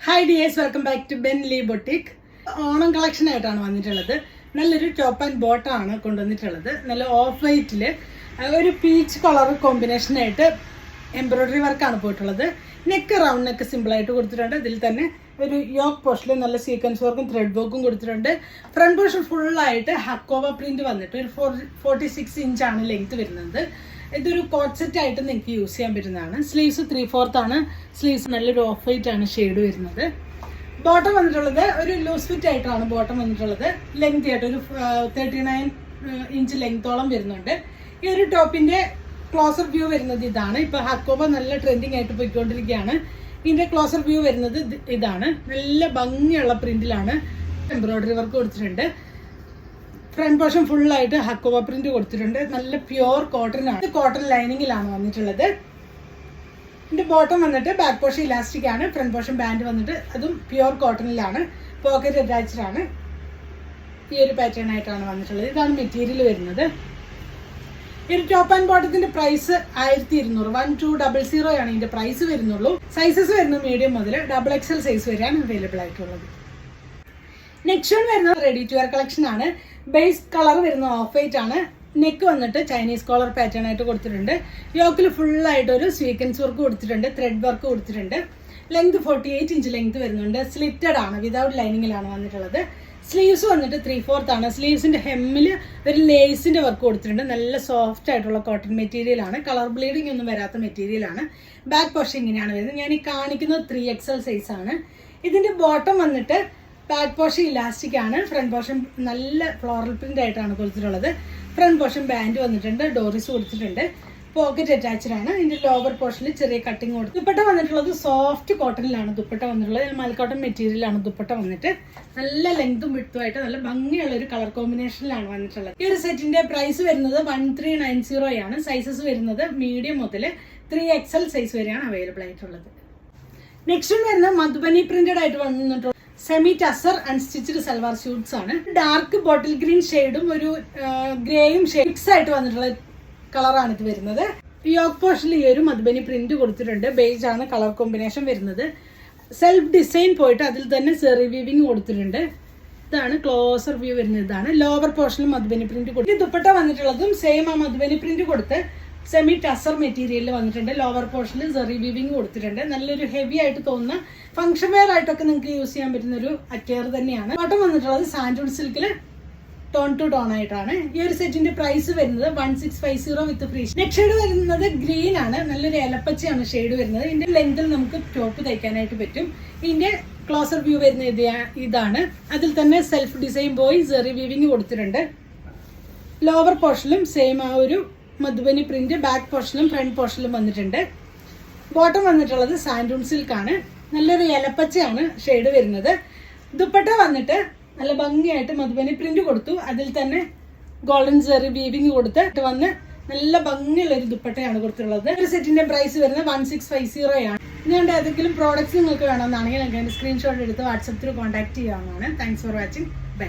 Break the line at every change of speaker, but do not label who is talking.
Hi dears, welcome back to Benli boutique. Onam collection ആയിട്ടാണ് വന്നിട്ടുള്ളത്. നല്ലൊരു ടോപ്പ് ആൻഡ് ബോട്ടം ആണ് കൊണ്ടുവന്നിട്ടുള്ളത്. നല്ല ഓഫ് വൈറ്റിൽ ഒരു പീച്ച് കളർ കോമ്പിനേഷനായിട്ട് എംബ്രോയിഡറി വർക്കാണ് പോയിട്ടുള്ളത്. നെക്ക് റൗണ്ട് നെക്ക് സിമ്പിളായിട്ട് കൊടുത്തിട്ടുണ്ട്. ഇതിൽ തന്നെ ഒരു യോക്ക് പോർഷനിൽ നല്ല സീക്വൻസ് വർക്കും ത്രെഡ് വർക്കും കൊടുത്തിട്ടുണ്ട്. ഫ്രണ്ട് പോർഷൻ ഫുള്ളായിട്ട് ഹക്കോവ പ്രിന്റ് വന്നിട്ട് ഒരു 46 ഇഞ്ചാണ് ലെങ്ത് വരുന്നത്. ഇതൊരു കോട്ട് സെറ്റ് ആയിട്ട് നിങ്ങൾക്ക് യൂസ് ചെയ്യാൻ പറ്റുന്നതാണ്. സ്ലീവ്സ് 3/4 ആണ്. സ്ലീവ്സ് നല്ലൊരു ഓഫ് വൈറ്റ് ആണ് ഷെയ്ഡ് വരുന്നത്. ബോട്ടം വന്നിട്ടുള്ളത് ഒരു ലൂസ് ഫിറ്റ് ആയിട്ടാണ് ബോട്ടം വന്നിട്ടുള്ളത്. ലെങ്ത് ആയിട്ട് ഒരു 39 ഇഞ്ച് ലെങ്തോളം വരുന്നുണ്ട്. ഈ ഒരു ടോപ്പിന്റെ ക്ലോസർ വ്യൂ വരുന്നത് ഇതാണ്. ഇപ്പൊ ഹക്കോബ നല്ല ട്രെൻഡിങ് ആയിട്ട് പോയിക്കൊണ്ടിരിക്കുകയാണ്. ഇതിന്റെ ക്ലോസർ വ്യൂ വരുന്നത് ഇതാണ്. നല്ല ഭംഗിയുള്ള പ്രിന്റിലാണ് എംബ്രോയിഡറി വർക്ക് കൊടുത്തിട്ടുണ്ട്. ഫ്രണ്ട് പോർഷൻ ഫുള്ളായിട്ട് ഹക്കോബ പ്രിന്റ് കൊടുത്തിട്ടുണ്ട്. നല്ല പ്യുവർ കോട്ടൺ ആണ്. കോട്ടൺ ലൈനിങ്ങിലാണ് വന്നിട്ടുള്ളത്. ഇതിന്റെ ബോട്ടം വന്നിട്ട് ബാക്ക് പോർഷൻ ഇലാസ്റ്റിക് ആണ്. ഫ്രണ്ട് പോർഷൻ ബാൻഡ് വന്നിട്ട് അതും പ്യുവർ കോട്ടണിലാണ്. പോക്കറ്റ് അറ്റാച്ച്ഡ് ആണ്. ഈ ഒരു പാറ്റേൺ ആയിട്ടാണ് വന്നിട്ടുള്ളത്. ഇതാണ് മെറ്റീരിയൽ വരുന്നത്. ഈ ഒരു ടോപ്പ് ആൻഡ് ബോട്ടത്തിന്റെ പ്രൈസ് 1200 1200 ആണ് ഇതിന്റെ പ്രൈസ് വരുന്നുള്ളൂ. സൈസസ് വരുന്നത് മീഡിയം മുതൽ XXL സൈസ് വരെയാണ് അവൈലബിൾ ആയിട്ടുള്ളത്. നെക്സ്റ്റ് വരുന്നത് റെഡി ടു വെയർ കളക്ഷൻ ആണ്. ബേസ് കളർ വരുന്ന ഓഫ് വൈറ്റ് ആണ്. നെക്ക് വന്നിട്ട് ചൈനീസ് കോളർ പാറ്റേൺ ആയിട്ട് കൊടുത്തിട്ടുണ്ട്. യോക്കിൽ ഫുള്ളായിട്ട് ഒരു സ്വീക്വൻസ് വർക്ക് കൊടുത്തിട്ടുണ്ട്. ത്രെഡ് വർക്ക് കൊടുത്തിട്ടുണ്ട്. ലെങ്ത് 48 ഇഞ്ച് ലെങ്ത് വരുന്നുണ്ട്. സ്ലിറ്റഡ് ആണ്. വിതൗട്ട് ലൈനിങ്ങിലാണ് വന്നിട്ടുള്ളത്. സ്ലീവ്സ് വന്നിട്ട് 3/4 ആണ്. സ്ലീവ്സിന്റെ ഹെമ്മിൽ ഒരു ലേസിന്റെ വർക്ക് കൊടുത്തിട്ടുണ്ട്. നല്ല സോഫ്റ്റ് ആയിട്ടുള്ള കോട്ടൺ മെറ്റീരിയൽ ആണ്. കളർ ബ്ലീഡിംഗ് ഒന്നും വരാത്ത മെറ്റീരിയൽ ആണ്. ബാക്ക് പോർഷൻ ഇങ്ങനെയാണ് വരുന്നത്. ഞാൻ ഈ കാണിക്കുന്നത് 3XL സൈസ് ആണ്. ഇതിന്റെ ബോട്ടം വന്നിട്ട് ബാക്ക് പോർഷൻ ഇലാസ്റ്റിക് ആണ്. ഫ്രണ്ട് പോർഷൻ നല്ല ഫ്ലോറൽ പ്രിന്റ് ആയിട്ടാണ് കൊടുത്തിട്ടുള്ളത്. ഫ്രണ്ട് പോർഷൻ ബാൻഡ് വന്നിട്ടുണ്ട്. ഡോറിസ് കൊടുത്തിട്ടുണ്ട്. പോക്കറ്റ് അറ്റാച്ച്ഡ് ആണ്. ഇതിന്റെ ലോവർ പോർഷനിൽ ചെറിയ കട്ടിങ് കൊടുത്തു. ദുപ്പട്ട വന്നിട്ടുള്ളത് സോഫ്റ്റ് കോട്ടണിലാണ് ദുപ്പട്ട വന്നിട്ടുള്ളത്. മൽക്കോട്ടൺ മെറ്റീരിയലാണ് ദുപ്പട്ട വന്നിട്ട്. നല്ല ലെങ്തും വിട്ടുമായിട്ട് നല്ല ഭംഗിയുള്ള ഒരു കളർ കോമ്പിനേഷനിലാണ് വന്നിട്ടുള്ളത്. ഈ ഒരു സെറ്റിന്റെ പ്രൈസ് വരുന്നത് 1390 ആണ്. സൈസസ് വരുന്നത് മീഡിയം മുതൽ 3XL സൈസ് വരെയാണ് അവൈലബിൾ ആയിട്ടുള്ളത്. നെക്സ്റ്റ് വരുന്നത് മധുബനി പ്രിന്റഡ് ആയിട്ട് വന്നിട്ടുള്ള semi tussar unstitched salwar suits ആണ്. ഡാർക്ക് ബോട്ടിൽ ഗ്രീൻ ഷെയ്ഡും ഒരു ഗ്രേയും ഷെയ്ഡ്സ് ആയിട്ട് വന്നിട്ടുള്ള കളറാണ് ഇത് വരുന്നത്. യോക്ക് പോർഷനിൽ ഈ ഒരു മധുബനി പ്രിന്റ് കൊടുത്തിട്ടുണ്ട്. ബേജ് ആണ് കളർ കോമ്പിനേഷൻ വരുന്നത്. സെൽഫ് ഡിസൈൻ പോയിട്ട് അതിൽ തന്നെ സെറി വീവിങ് കൊടുത്തിട്ടുണ്ട്. ഇതാണ് ക്ലോസർ വ്യൂ വരുന്നത്. ഇതാണ് ലോവർ പോർഷനിൽ മധുബനി പ്രിന്റ് കൊടുത്തു. ദുപ്പട്ട വന്നിട്ടുള്ളതും സെയിം ആ മധുബനി പ്രിന്റ് കൊടുത്ത് സെമി ടസർ മെറ്റീരിയലിൽ വന്നിട്ടുണ്ട്. ലോവർ പോർഷനിൽ സെറി വീവിങ് കൊടുത്തിട്ടുണ്ട്. നല്ലൊരു ഹെവി ആയിട്ട് തോന്നുന്ന ഫംഗ്ഷൻ വെയർ ആയിട്ടൊക്കെ നിങ്ങൾക്ക് യൂസ് ചെയ്യാൻ പറ്റുന്ന ഒരു അറ്റയർ തന്നെയാണ്. ബോട്ടം വന്നിട്ടുള്ളത് സാൻഡൂൺ സിൽക്കിൽ ടോൺ ടു ടോൺ ആയിട്ടാണ്. ഈ ഒരു സെറ്റിന്റെ പ്രൈസ് വരുന്നത് 1650 വിത്ത് ഫ്രീ. നെക്സ്റ്റ് ഷെയ്ഡ് വരുന്നത് ഗ്രീൻ ആണ്. നല്ലൊരു ഇലപ്പച്ചയാണ് ഷെയ്ഡ് വരുന്നത്. ഇതിന്റെ ലെങ്തിൽ നമുക്ക് ടോപ്പ് തയ്ക്കാനായിട്ട് പറ്റും. ഇതിന്റെ ക്ലോസർ വ്യൂ വരുന്നത് ഇതാണ്. അതിൽ തന്നെ സെൽഫ് ഡിസൈൻ ബോയ് സെറി വീവിങ് കൊടുത്തിട്ടുണ്ട്. ലോവർ പോർഷനിലും സെയിം ആ ഒരു മധുബനി പ്രിന്റ് ബാക്ക് പോർഷനിലും ഫ്രണ്ട് പോർഷനിലും വന്നിട്ടുണ്ട്. ബോട്ടം വന്നിട്ടുള്ളത് സാൻഡൂൺ സിൽക്ക് ആണ്. നല്ലൊരു ഇലപ്പച്ചയാണ് ഷെയ്ഡ് വരുന്നത്. ദുപ്പട്ട വന്നിട്ട് നല്ല ഭംഗിയായിട്ട് മധുബനി പ്രിന്റ് കൊടുത്തു. അതിൽ തന്നെ ഗോൾഡൻ സെറി വീവിങ് കൊടുത്ത് വന്ന് നല്ല ഭംഗിയുള്ള ഒരു ദുപ്പട്ടയാണ് കൊടുത്തിട്ടുള്ളത്. ഒരു സെറ്റിന്റെ പ്രൈസ് വരുന്നത് 1650 ആണ്. ഇതുകൊണ്ട് ഏതെങ്കിലും പ്രോഡക്ട്സ് നിങ്ങൾക്ക് വേണമെന്നാണെങ്കിൽ നിങ്ങൾക്ക് സ്ക്രീൻഷോട്ട് എടുത്ത് വാട്സപ്പ് ത്രൂ കോൺടാക്ട് ചെയ്യാവുന്നതാണ്. Thanks for watching. ബൈ.